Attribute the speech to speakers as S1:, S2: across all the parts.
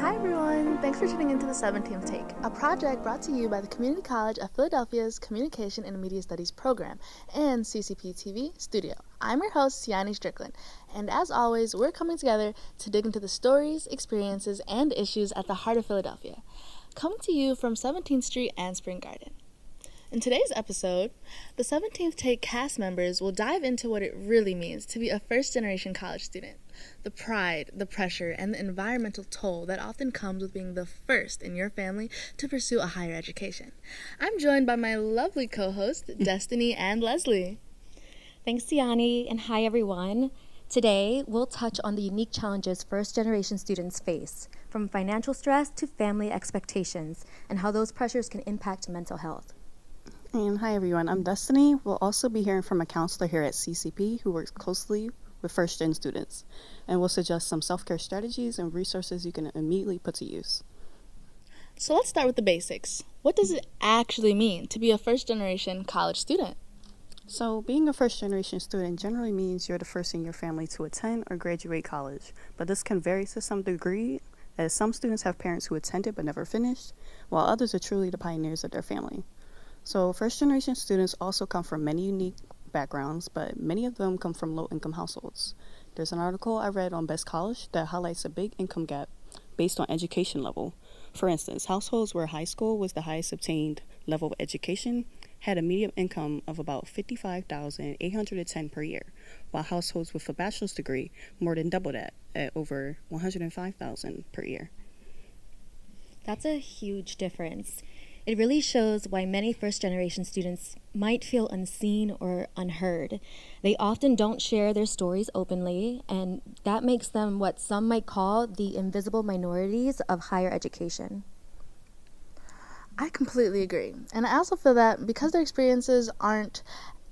S1: Hi everyone! Thanks for tuning into the 17th Take, a project brought to you by the Community College of Philadelphia's Communication and Media Studies program and CCP TV studio. I'm your host, Sianni Strickland, and as always, we're coming together to dig into the stories, experiences, and issues at the heart of Philadelphia. Coming to you from 17th Street and Spring Garden. In today's episode, the 17th Take cast members will dive into what it really means to be a first-generation college student, the pride, the pressure, and the environmental toll that often comes with being the first in your family to pursue a higher education. I'm joined by my lovely co-hosts, Destiny and Leslie.
S2: Thanks, Sianni, and hi, everyone. Today, we'll touch on the unique challenges first-generation students face, from financial stress to family expectations, and how those pressures can impact mental health.
S3: And hi everyone, I'm Destiny. We'll also be hearing from a counselor here at CCP who works closely with first-gen students, and will suggest some self-care strategies and resources you can immediately put to use.
S1: So let's start with the basics. What does it actually mean to be a first-generation college student?
S3: So being a first-generation student generally means you're the first in your family to attend or graduate college, but this can vary to some degree, as some students have parents who attended but never finished, while others are truly the pioneers of their family. So first-generation students also come from many unique backgrounds, but many of them come from low-income households. There's an article I read on Best College that highlights a big income gap based on education level. For instance, households where high school was the highest obtained level of education had a median income of about $55,810 per year, while households with a bachelor's degree more than double that at over $105,000 per year.
S2: That's a huge difference. It really shows why many first-generation students might feel unseen or unheard. They often don't share their stories openly, and that makes them what some might call the invisible minorities of higher education.
S1: I completely agree. And I also feel that because their experiences aren't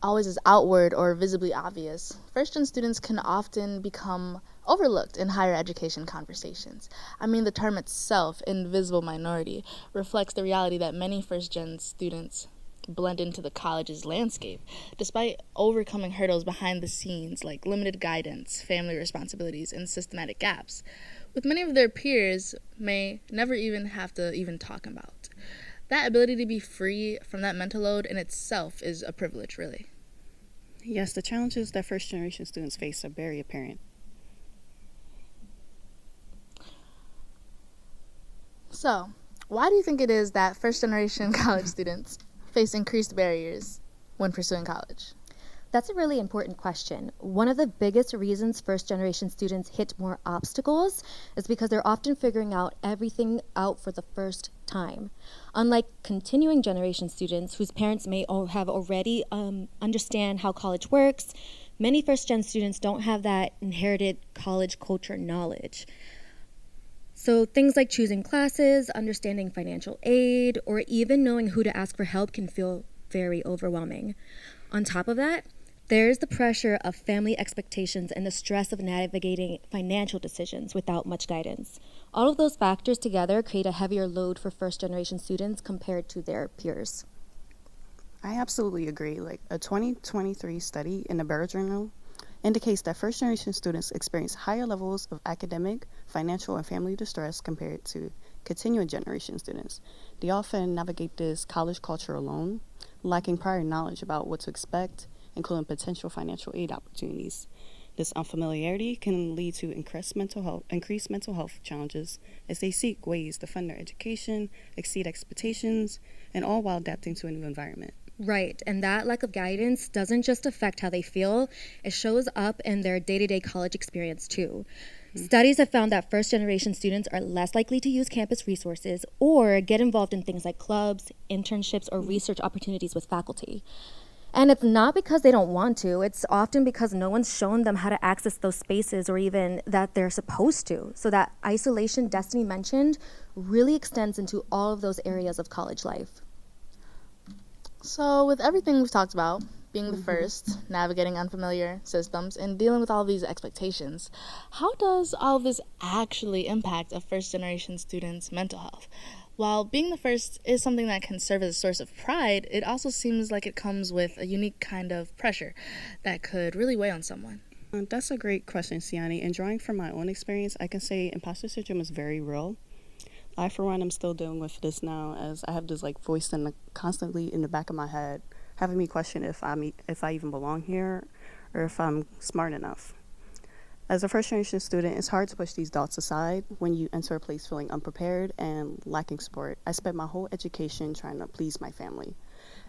S1: always as outward or visibly obvious, first-gen students can often become overlooked in higher education conversations. I mean, the term itself, invisible minority, reflects the reality that many first-gen students blend into the college's landscape, despite overcoming hurdles behind the scenes like limited guidance, family responsibilities, and systematic gaps, with many of their peers may never even have to even talk about. That ability to be free from that mental load in itself is a privilege, really.
S3: Yes, the challenges that first-generation students face are very apparent.
S1: So, why do you think it is that first-generation college students face increased barriers when pursuing college?
S2: That's a really important question. One of the biggest reasons first-generation students hit more obstacles is because they're often figuring out everything out for the first time. Unlike continuing generation students whose parents may have already understand how college works, many first-gen students don't have that inherited college culture knowledge. So things like choosing classes, understanding financial aid, or even knowing who to ask for help can feel very overwhelming. On top of that, there's the pressure of family expectations and the stress of navigating financial decisions without much guidance. All of those factors together create a heavier load for first-generation students compared to their peers.
S3: I absolutely agree. Like a 2023 study in the Barrow Journal indicates that first-generation students experience higher levels of academic, financial, and family distress compared to continuing generation students. They often navigate this college culture alone, lacking prior knowledge about what to expect, including potential financial aid opportunities. This unfamiliarity can lead to increased mental health challenges as they seek ways to fund their education, exceed expectations, and all while adapting to a new environment.
S2: Right, and that lack of guidance doesn't just affect how they feel, it shows up in their day-to-day college experience too. Studies have found that first-generation students are less likely to use campus resources or get involved in things like clubs, internships, or research opportunities with faculty. And it's not because they don't want to, it's often because no one's shown them how to access those spaces or even that they're supposed to. So that isolation Destiny mentioned really extends into all of those areas of college life.
S1: So, with everything we've talked about, being the first, navigating unfamiliar systems, and dealing with all these expectations, how does all of this actually impact a first-generation student's mental health? While being the first is something that can serve as a source of pride, it also seems like it comes with a unique kind of pressure that could really weigh on someone.
S3: That's a great question, Sianni. And drawing from my own experience, I can say imposter syndrome is very real. I, for one, am still dealing with this now, as I have this like voice constantly in the back of my head, having me question if I even belong here, or if I'm smart enough. As a first generation student, it's hard to push these thoughts aside when you enter a place feeling unprepared and lacking support. I spent my whole education trying to please my family,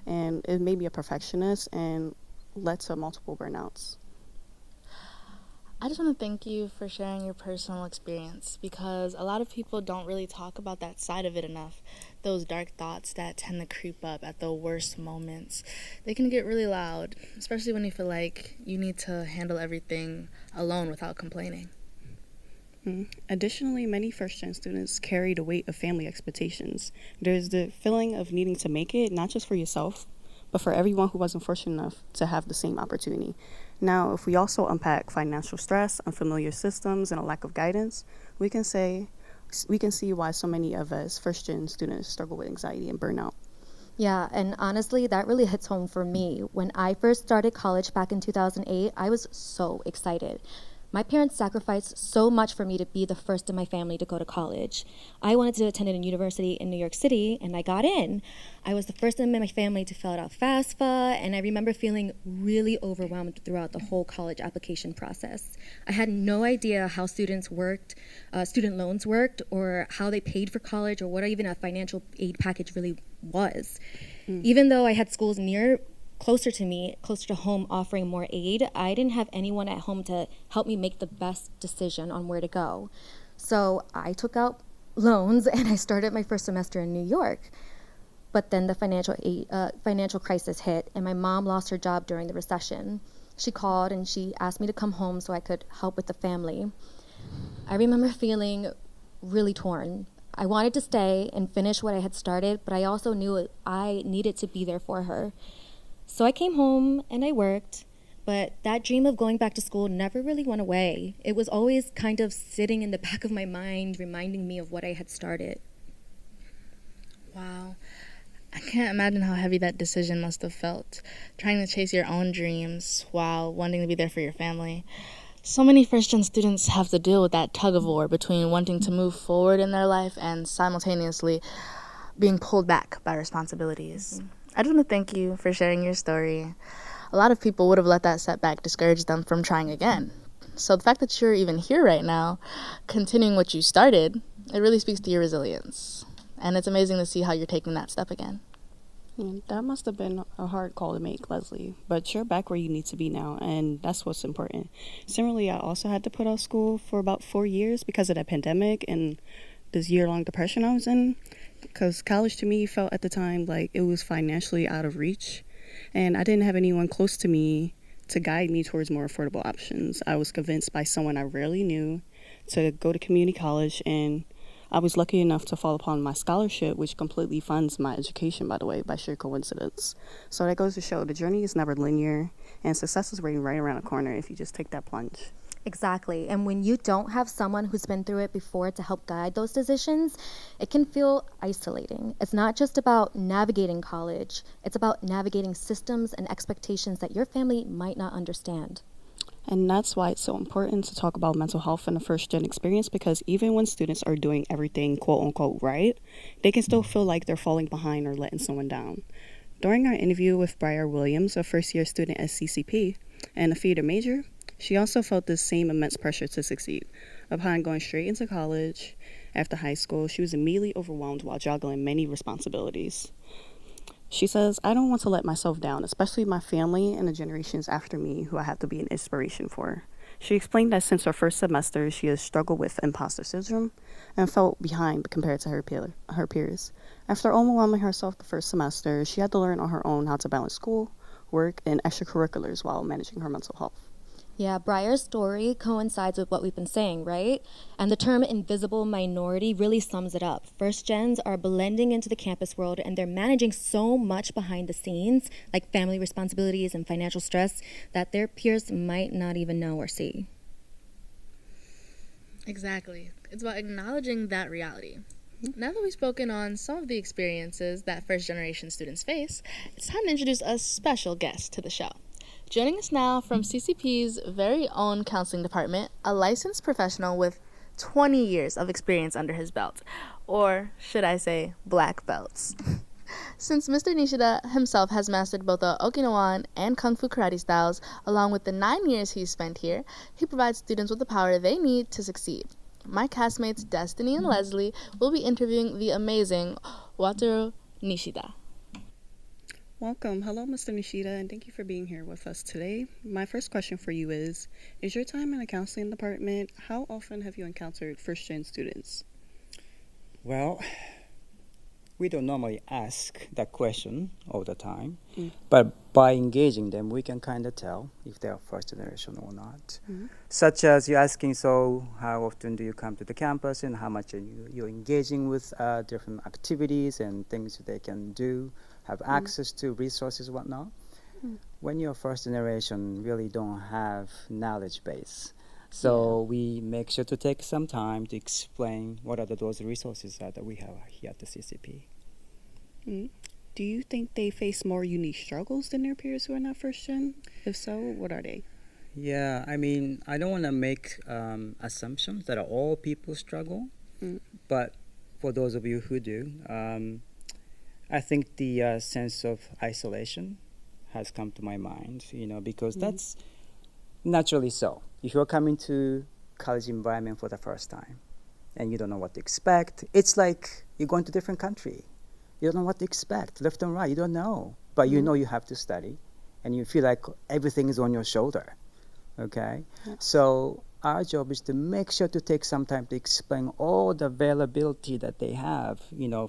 S3: and it made me a perfectionist and led to multiple burnouts.
S1: I just want to thank you for sharing your personal experience, because a lot of people don't really talk about that side of it enough. Those dark thoughts that tend to creep up at the worst moments. They can get really loud, especially when you feel like you need to handle everything alone without complaining.
S3: Additionally, many first-gen students carry the weight of family expectations. There's the feeling of needing to make it, not just for yourself, but for everyone who wasn't fortunate enough to have the same opportunity. Now, if we also unpack financial stress, unfamiliar systems, and a lack of guidance, we can see why so many of us first-gen students struggle with anxiety and burnout.
S2: Yeah, and honestly, that really hits home for me. When I first started college back in 2008, I was so excited. My parents sacrificed so much for me to be the first in my family to go to college. I wanted to attend a university in New York City, and I got in. I was the first in my family to fill out FAFSA, and I remember feeling really overwhelmed throughout the whole college application process. I had no idea how student loans worked, or how they paid for college, or what even a financial aid package really was. Even though I had schools closer to home, offering more aid, I didn't have anyone at home to help me make the best decision on where to go. So I took out loans and I started my first semester in New York. But then the financial crisis hit, and my mom lost her job during the recession. She called and she asked me to come home so I could help with the family. I remember feeling really torn. I wanted to stay and finish what I had started, but I also knew I needed to be there for her. So I came home and I worked, but that dream of going back to school never really went away. It was always kind of sitting in the back of my mind, reminding me of what I had started.
S1: Wow. I can't imagine how heavy that decision must have felt, trying to chase your own dreams while wanting to be there for your family. So many first-gen students have to deal with that tug-of-war between wanting to move forward in their life and simultaneously being pulled back by responsibilities. I just want to thank you for sharing your story. A lot of people would have let that setback discourage them from trying again. So the fact that you're even here right now, continuing what you started, it really speaks to your resilience. And it's amazing to see how you're taking that step again.
S3: That must have been a hard call to make, Leslie. But you're back where you need to be now, and that's what's important. Similarly, I also had to put off school for about 4 years because of that pandemic and this year-long depression I was in. Because college to me felt at the time like it was financially out of reach, and I didn't have anyone close to me to guide me towards more affordable options. I was convinced by someone I rarely knew to go to community college, and I was lucky enough to fall upon my scholarship, which completely funds my education, by the way, by sheer coincidence. So that goes to show the journey is never linear, and success is waiting right around the corner if you just take that plunge.
S2: Exactly. And when you don't have someone who's been through it before to help guide those decisions, it can feel isolating. It's not just about navigating college. It's about navigating systems and expectations that your family might not understand.
S3: And that's why it's so important to talk about mental health in the first-gen experience, because even when students are doing everything quote-unquote right, they can still feel like they're falling behind or letting someone down. During our interview with Briar Williams, a first-year student at CCP and a theater major, she also felt the same immense pressure to succeed. Upon going straight into college after high school, she was immediately overwhelmed while juggling many responsibilities. She says, "I don't want to let myself down, especially my family and the generations after me who I have to be an inspiration for." She explained that since her first semester, she has struggled with imposter syndrome and felt behind compared to her peers. After overwhelming herself the first semester, she had to learn on her own how to balance school, work, and extracurriculars while managing her mental health.
S2: Yeah, Briar's story coincides with what we've been saying, right? And the term invisible minority really sums it up. First gens are blending into the campus world, and they're managing so much behind the scenes, like family responsibilities and financial stress, that their peers might not even know or see.
S1: Exactly. It's about acknowledging that reality. Now that we've spoken on some of the experiences that first-generation students face, it's time to introduce a special guest to the show. Joining us now from CCP's very own counseling department, a licensed professional with 20 years of experience under his belt. or should I say black belts. Since Mr. Nishida himself has mastered both the Okinawan and Kung Fu karate styles, along with the 9 years he's spent here, he provides students with the power they need to succeed. My castmates Destiny and Leslie will be interviewing the amazing Wataru Nishida.
S3: Welcome. Hello, Mr. Nishida, and thank you for being here with us today. My first question for you is your time in the counseling department, how often have you encountered first-gen students?
S4: Well, we don't normally ask that question all the time, but by engaging them, we can kind of tell if they are first generation or not. Such as you're asking, so how often do you come to the campus and how much are you're engaging with different activities and things they can do, have access to resources, whatnot. When you're first generation, really don't have knowledge base. So we make sure to take some time to explain what are those resources that we have here at the CCP.
S3: Do you think they face more unique struggles than their peers who are not first gen? If so, what are they?
S4: Yeah, I mean, I don't want to make assumptions that all people struggle, but for those of you who do, I think the sense of isolation has come to my mind, because that's naturally so. If you're coming to college environment for the first time and you don't know what to expect, it's like you're going to a different country. You don't know what to expect, left and right, you don't know. But you know you have to study and you feel like everything is on your shoulder, okay? Yeah. So our job is to make sure to take some time to explain all the availability that they have,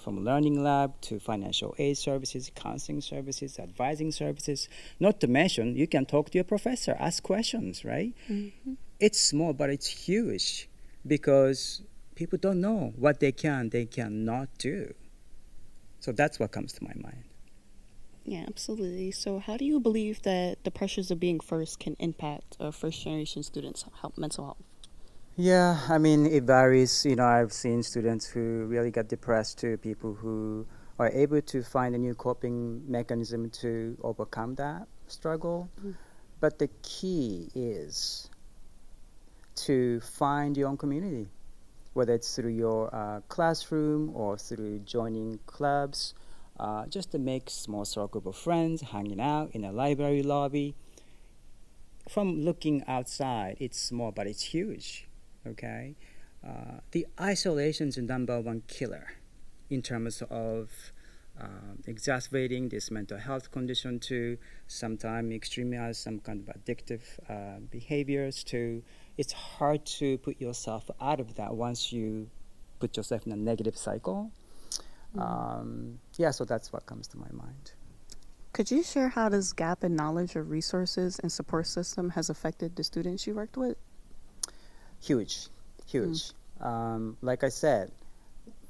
S4: from learning lab to financial aid services, counseling services, advising services. Not to mention, you can talk to your professor, ask questions, right? It's small, but it's huge because people don't know what they cannot do. So that's what comes to my mind.
S3: Yeah, absolutely. So how do you believe that the pressures of being first can impact first-generation students' mental health?
S4: Yeah, I mean, it varies. I've seen students who really get depressed to people who are able to find a new coping mechanism to overcome that struggle. But the key is to find your own community, whether it's through your classroom or through joining clubs. Just to make small circle of friends, hanging out in a library lobby. From looking outside, it's small, but it's huge, okay? The isolation is the number one killer in terms of exacerbating this mental health condition to sometimes extreme some kind of addictive behaviors to it's hard to put yourself out of that once you put yourself in a negative cycle. So that's what comes to my mind.
S3: Could you share how this gap in knowledge of resources and support system has affected the students you worked with?
S4: Huge. Like I said,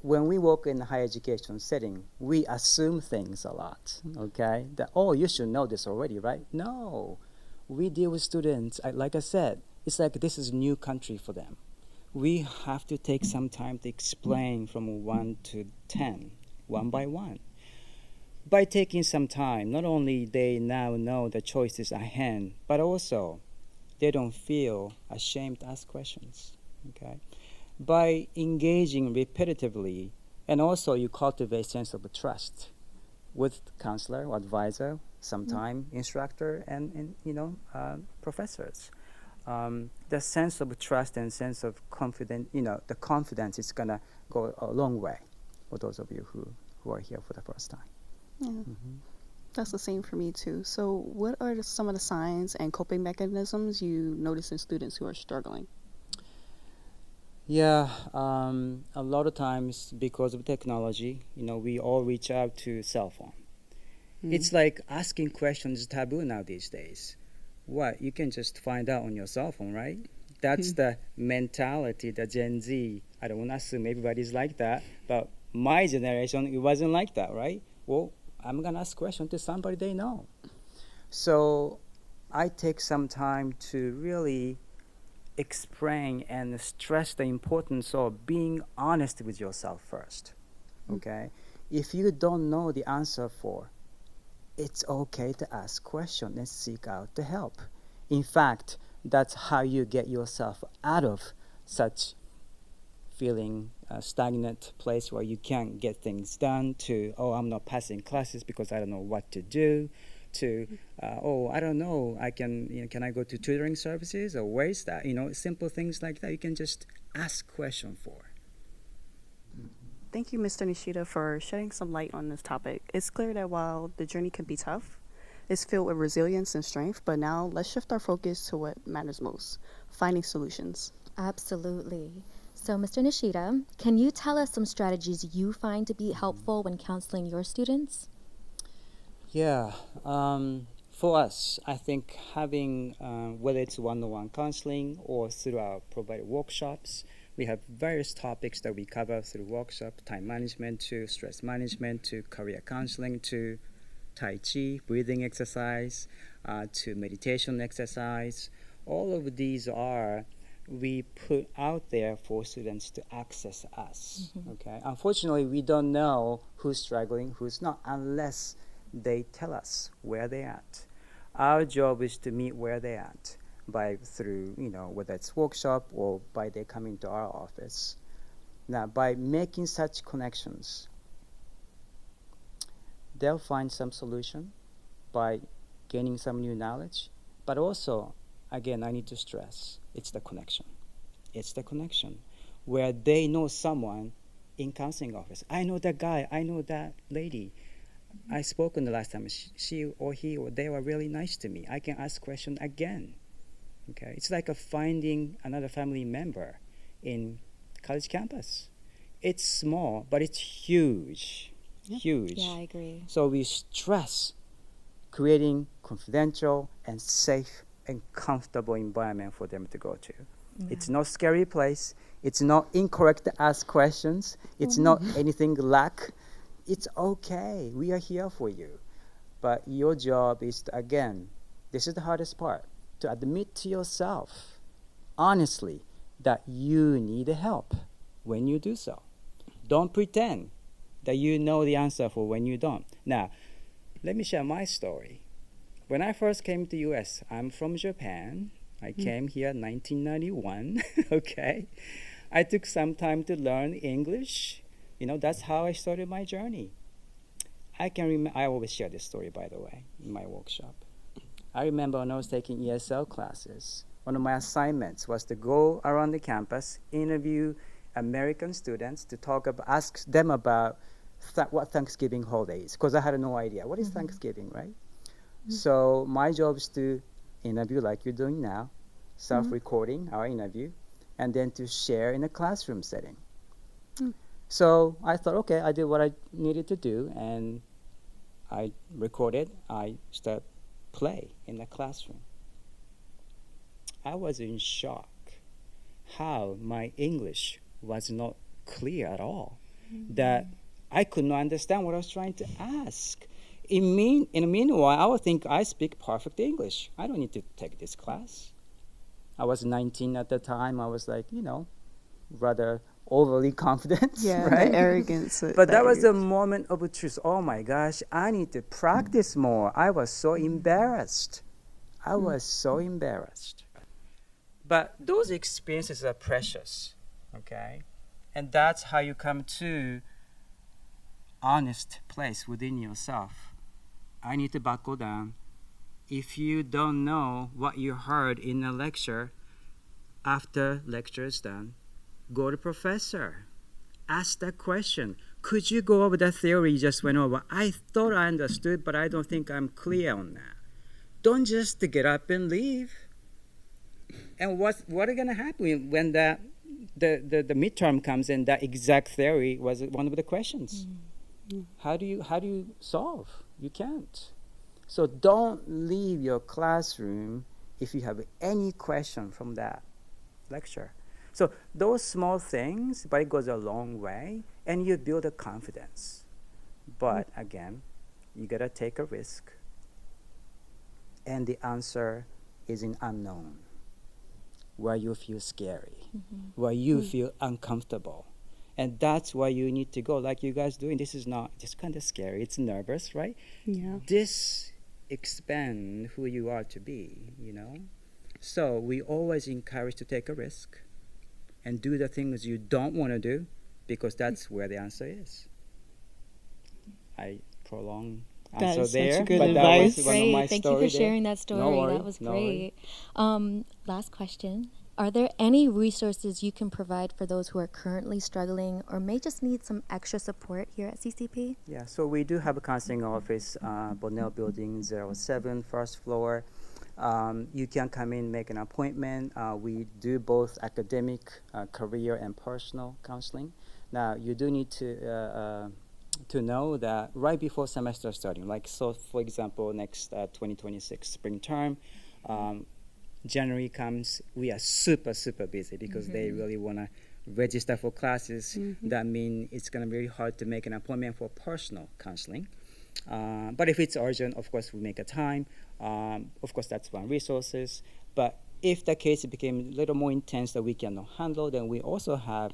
S4: when we work in a higher education setting, we assume things a lot, okay? That, you should know this already, right? No. We deal with students, like I said, it's like this is a new country for them. We have to take some time to explain from 1 to 10, one by one. By taking some time, not only they now know the choices at hand, but also they don't feel ashamed to ask questions, okay? By engaging repetitively, and also you cultivate a sense of trust with counselor or advisor, sometime instructor, and professors. The sense of trust and sense of confidence, the confidence is going to go a long way for those of you who are here for the first time.
S3: Yeah. That's the same for me too. So what are some of the signs and coping mechanisms you notice in students who are struggling?
S4: Yeah, a lot of times because of technology, we all reach out to cell phone. It's like asking questions is taboo now these days. What? You can just find out on your cell phone, right? That's the mentality, the Gen Z. I don't want to assume everybody's like that, but my generation, it wasn't like that, right? Well, I'm going to ask questions to somebody they know. So I take some time to really explain and stress the importance of being honest with yourself first, okay? If you don't know the answer it's okay to ask questions and seek out the help. In fact, that's how you get yourself out of such feeling a stagnant place where you can't get things done, to, oh, I'm not passing classes because I don't know what to do, to, oh, I don't know, can I go to tutoring services, or where is that? Simple things like that you can just ask question for.
S3: Thank you, Mr. Nishida, for shedding some light on this topic. It's clear that while the journey can be tough, it's filled with resilience and strength, but now let's shift our focus to what matters most, finding solutions.
S2: Absolutely. So, Mr. Nishida, can you tell us some strategies you find to be helpful when counseling your students?
S4: Yeah, for us, I think having, whether it's one-on-one counseling or through our provided workshops, we have various topics that we cover through workshop, time management to stress management to career counseling to Tai Chi, breathing exercise, to meditation exercise. All of these we put out there for students to access us. Okay. Unfortunately, we don't know who's struggling, who's not, unless they tell us where they're at. Our job is to meet where they're at through whether it's workshop or by they coming to our office. Now, by making such connections, they'll find some solution by gaining some new knowledge. But also, again, I need to stress, it's the connection. It's the connection where they know someone in counseling office. I know that guy, I know that lady. I spoke on the last time. She or he or they were really nice to me. I can ask question again. Okay, it's like finding another family member in college campus. It's small, but it's huge. Yep. Huge.
S2: Yeah, I agree.
S4: So we stress creating confidential and safe and comfortable environment for them to go to. Yeah. It's not scary place. It's not incorrect to ask questions. It's not anything lack. It's okay. We are here for you. But your job is to, again, this is the hardest part, to admit to yourself, honestly, that you need help when you do so. Don't pretend that you know the answer for when you don't. Now, let me share my story. When I first came to U.S., I'm from Japan. I came here in 1991, okay? I took some time to learn English. That's how I started my journey. I always share this story, by the way, in my workshop. I remember when I was taking ESL classes, one of my assignments was to go around the campus, interview American students to ask them about what Thanksgiving holiday is, because I had no idea. What is Thanksgiving, right? So my job is to interview like you're doing now, self-recording our interview, and then to share in a classroom setting. So I thought, okay, I did what I needed to do, and I recorded. I started play in the classroom. I was in shock how my English was not clear at all, that I could not understand what I was trying to ask. In the meanwhile, I would think I speak perfect English. I don't need to take this class. I was 19 at the time. I was like, rather overly confident.
S3: Yeah,
S4: right?
S3: the arrogance.
S4: But that was a moment of truth. Oh my gosh, I need to practice more. I was so embarrassed. I was so embarrassed. But those experiences are precious, okay? And that's how you come to honest place within yourself. I need to buckle down. If you don't know what you heard in a lecture, after lecture is done, go to professor. Ask that question. Could you go over that theory you just went over? I thought I understood, but I don't think I'm clear on that. Don't just get up and leave. And what is going to happen when the midterm comes and that exact theory was one of the questions? How do you solve? You can't. So don't leave your classroom if you have any question from that lecture. So those small things, but it goes a long way, and you build a confidence. But again, you gotta take a risk, and the answer is in unknown, where you feel scary, where you feel uncomfortable. And that's why you need to go, like you guys doing. This is not just kind of scary. It's nervous, right?
S3: Yeah.
S4: This expand who you are to be, So we always encourage to take a risk and do the things you don't want to do because that's where the answer is. I prolong
S3: That
S4: answer
S3: is such
S4: there,
S3: good
S4: but
S3: advice.
S4: that was one of my
S2: Great. Thank you
S4: story
S2: for
S4: there.
S2: sharing that story.
S4: No worry,
S2: That was
S4: no worry.
S2: great. Last question. Are there any resources you can provide for those who are currently struggling or may just need some extra support here at CCP?
S4: Yeah, so we do have a counseling office, Bonnell Building 07, first floor. You can come in, make an appointment. We do both academic, career, and personal counseling. Now, you do need to know that right before semester starting, like so, for example, next 2026 spring term, January comes, we are super, super busy because they really want to register for classes. That means it's going to be really hard to make an appointment for personal counseling. But if it's urgent, of course, we make a time. Of course, that's one resources. But if the case became a little more intense that we cannot handle, then we also have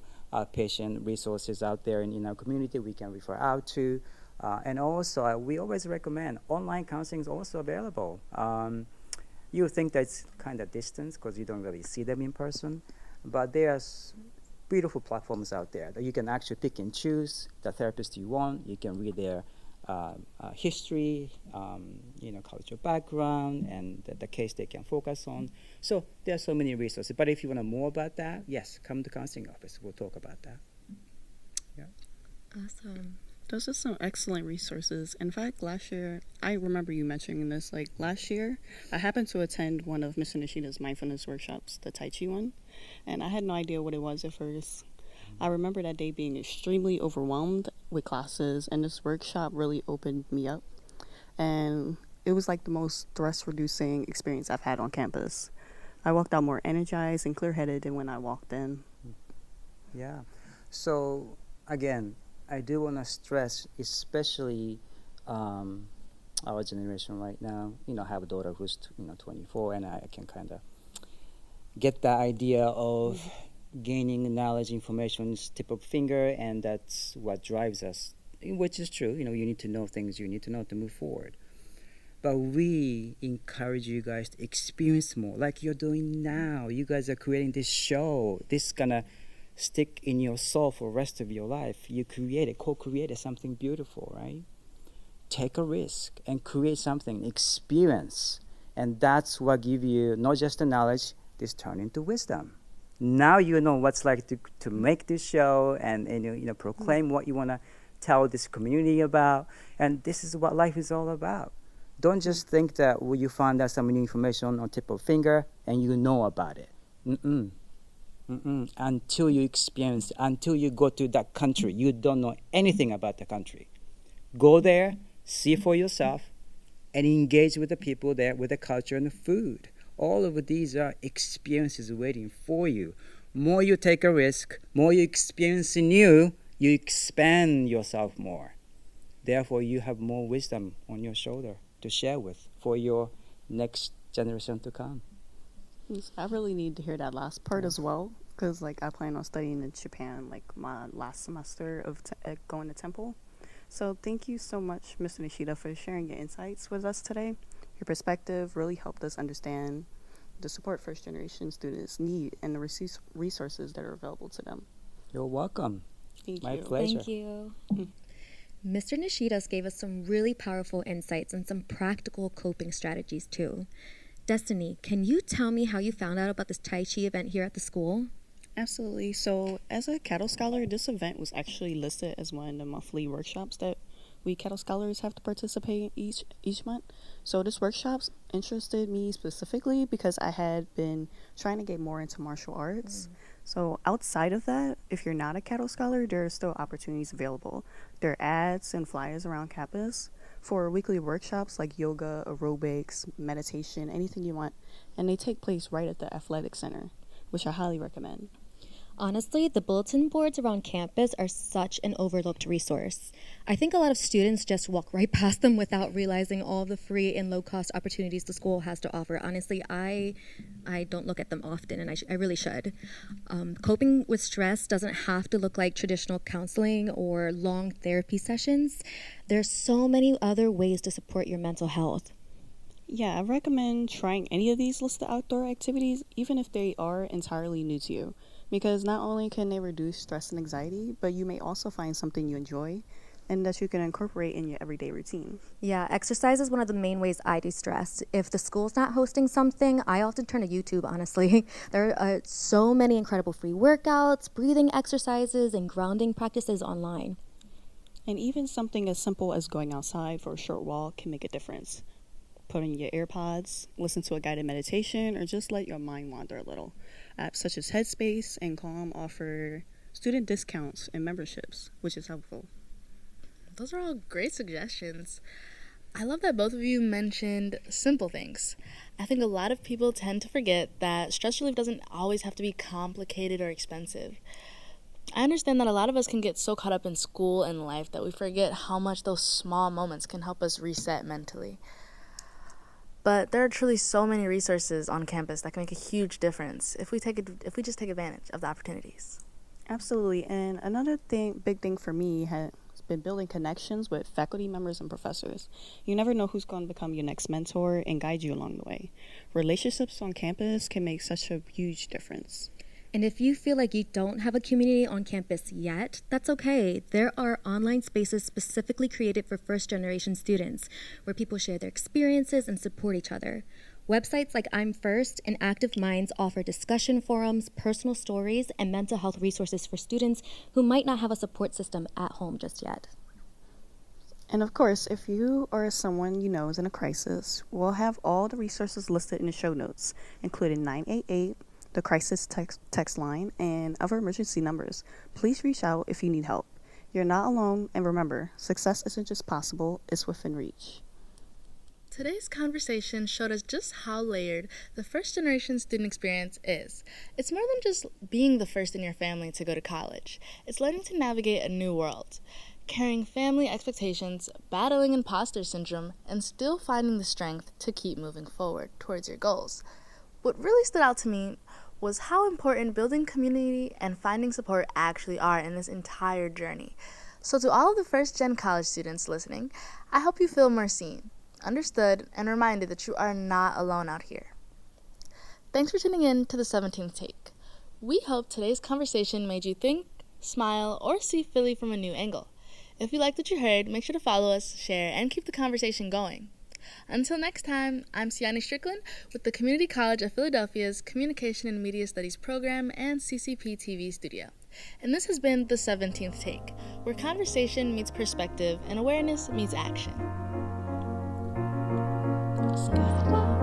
S4: patient resources out there in our community we can refer out to. And also, we always recommend online counseling is also available. You think that's kind of distant because you don't really see them in person, but there's beautiful platforms out there that you can actually pick and choose the therapist you want. You can read their history, cultural background, and the case they can focus on. So there are so many resources. But if you want to know more about that, yes, come to counseling office. We'll talk about that. Yeah.
S2: Awesome.
S3: Those are some excellent resources. In fact, last year, I remember you mentioning this, like last year, I happened to attend one of Mr. Nishida's mindfulness workshops, the Tai Chi one, and I had no idea what it was at first. I remember that day being extremely overwhelmed with classes, and this workshop really opened me up. And it was like the most stress-reducing experience I've had on campus. I walked out more energized and clear-headed than when I walked in.
S4: Yeah. So, again, I do want to stress, especially our generation right now. I have a daughter who's 24, and I can kind of get the idea of gaining knowledge, information is tip of finger, and that's what drives us, which is true. You need to know things you need to know to move forward. But we encourage you guys to experience more, like you're doing now. You guys are creating this show. This is gonna stick in your soul for the rest of your life. You co-created something beautiful, right? Take a risk and create something, experience. And that's what give you not just the knowledge, this turn into wisdom. Now you know what's like to make this show and proclaim what you want to tell this community about. And this is what life is all about. Don't just think that you find out some new information on tip of finger and you know about it. Until you experience, until you go to that country, you don't know anything about the country. Go there, see for yourself, and engage with the people there, with the culture and the food. All of these are experiences waiting for you. More you take a risk, more you experience new, you expand yourself more. Therefore, you have more wisdom on your shoulder to share with for your next generation to come.
S3: I really need to hear that last part as well, because I plan on studying in Japan my last semester of going to Temple. So thank you so much, Mr. Nishida, for sharing your insights with us today. Your perspective really helped us understand the support first generation students need and the resources that are available to them.
S4: You're welcome.
S3: Thank
S4: My
S3: you.
S4: pleasure.
S2: Thank you. Mr. Nishida gave us some really powerful insights and some practical coping strategies too. Destiny, can you tell me how you found out about this Tai Chi event here at the school?
S3: Absolutely. So as a Cattle Scholar, this event was actually listed as one of the monthly workshops that we Cattle Scholars have to participate in each month. So this workshop interested me specifically because I had been trying to get more into martial arts. So outside of that, if you're not a Cattle Scholar, there are still opportunities available. There are ads and flyers around campus for weekly workshops like yoga, aerobics, meditation, anything you want. And they take place right at the athletic center, which I highly recommend.
S2: Honestly, the bulletin boards around campus are such an overlooked resource. I think a lot of students just walk right past them without realizing all the free and low-cost opportunities the school has to offer. Honestly, I don't look at them often, and I really should. Coping with stress doesn't have to look like traditional counseling or long therapy sessions. There's so many other ways to support your mental health.
S3: Yeah, I recommend trying any of these listed outdoor activities, even if they are entirely new to you. because not only can they reduce stress and anxiety, but you may also find something you enjoy and that you can incorporate in your everyday routine.
S2: Yeah, exercise is one of the main ways I de-stress. If the school's not hosting something, I often turn to YouTube, honestly. There are so many incredible free workouts, breathing exercises, and grounding practices online.
S3: And even something as simple as going outside for a short walk can make a difference. Put in your AirPods, listen to a guided meditation, or just let your mind wander a little. Apps such as Headspace and Calm offer student discounts and memberships, which is helpful.
S1: Those are all great suggestions. I love that both of you mentioned simple things. I think a lot of people tend to forget that stress relief doesn't always have to be complicated or expensive. I understand that a lot of us can get so caught up in school and life that we forget how much those small moments can help us reset mentally. But there are truly so many resources on campus that can make a huge difference if we just take advantage of the opportunities.
S3: Absolutely. And another big thing for me has been building connections with faculty members and professors. You never know who's going to become your next mentor and guide you along the way. Relationships on campus can make such a huge difference.
S2: And if you feel like you don't have a community on campus yet, that's okay. There are online spaces specifically created for first-generation students where people share their experiences and support each other. Websites like I'm First and Active Minds offer discussion forums, personal stories, and mental health resources for students who might not have a support system at home just yet.
S3: And of course, if you or someone you know is in a crisis, we'll have all the resources listed in the show notes, including 988, the crisis text line, and other emergency numbers. Please reach out if you need help. You're not alone, and remember, success isn't just possible, it's within reach.
S1: Today's conversation showed us just how layered the first-generation student experience is. It's more than just being the first in your family to go to college. It's learning to navigate a new world, carrying family expectations, battling imposter syndrome, and still finding the strength to keep moving forward towards your goals. What really stood out to me was how important building community and finding support actually are in this entire journey. So to all of the first-gen college students listening, I hope you feel more seen, understood, and reminded that you are not alone out here. Thanks for tuning in to the 17th Take. We hope today's conversation made you think, smile, or see Philly from a new angle. If you liked what you heard, make sure to follow us, share, and keep the conversation going. Until next time, I'm Sianni Strickland with the Community College of Philadelphia's Communication and Media Studies program and CCP TV studio. And this has been the 17th Take, where conversation meets perspective and awareness meets action. Excuse me.